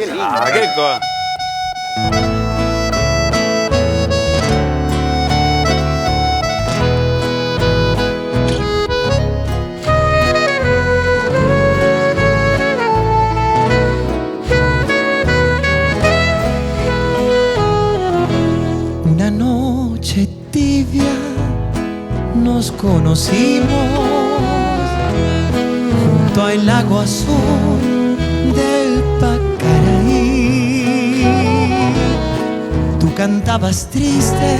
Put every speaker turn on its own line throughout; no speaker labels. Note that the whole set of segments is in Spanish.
Qué lindo.
Qué cosa.
Una noche tibia nos conocimos junto al lago azul del Pacaraí. Tú cantabas triste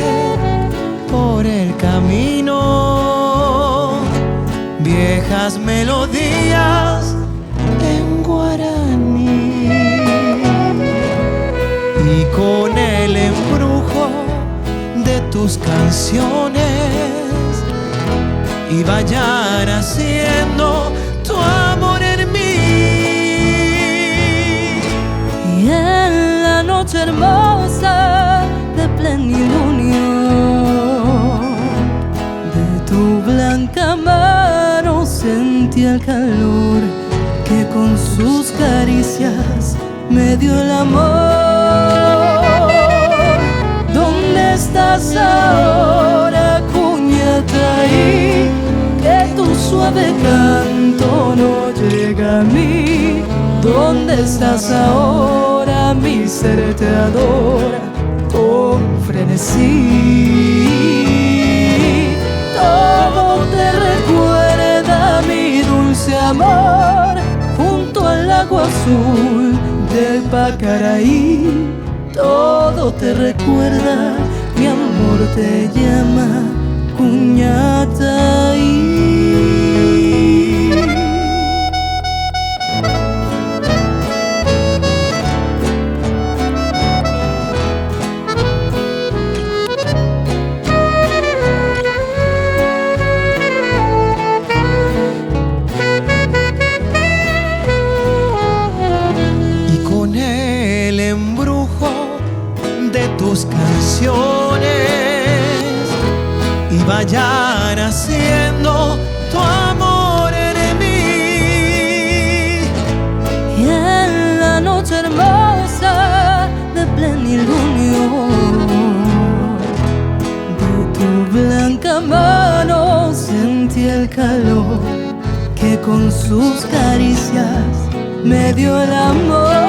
por el camino, viejas melodías en guaraní, y con el embrujo de tus canciones iba ya naciendo tu amor en mí.
Y en la noche hermosa de plenilunio, de tu blanca mano sentí el calor que con sus caricias me dio el amor. ¿Dónde estás ahora, Cuñataí? Que tu suave canto no llega a mí. ¿Dónde estás ahora? Mi ser te adora con frenesí. Todo te recuerda mi dulce amor junto al lago azul del Pacaraí. Todo te recuerda, mi amor te llama Cuñataí.
Y con el embrujo de tus canciones iba ya naciendo tu amor en mí.
Y en la noche hermosa de plenilunio, de tu blanca mano sentí el calor que con sus caricias me dio el amor.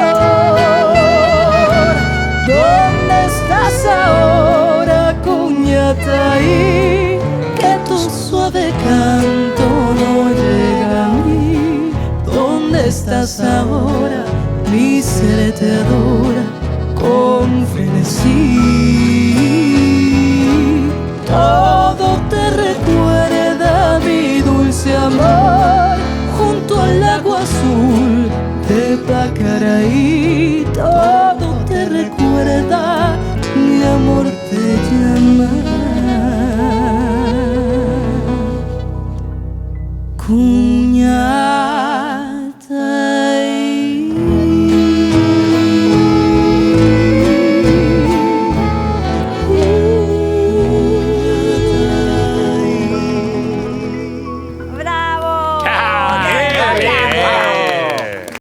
¿Dónde estás ahora, Cuñataí? Que tu suave canto no llega a mí. ¿Dónde estás ahora? Mi ser te adora con frenesí. Todo te recuerda mi dulce amor junto al lago azul de Pacaraí. Todo te recuerda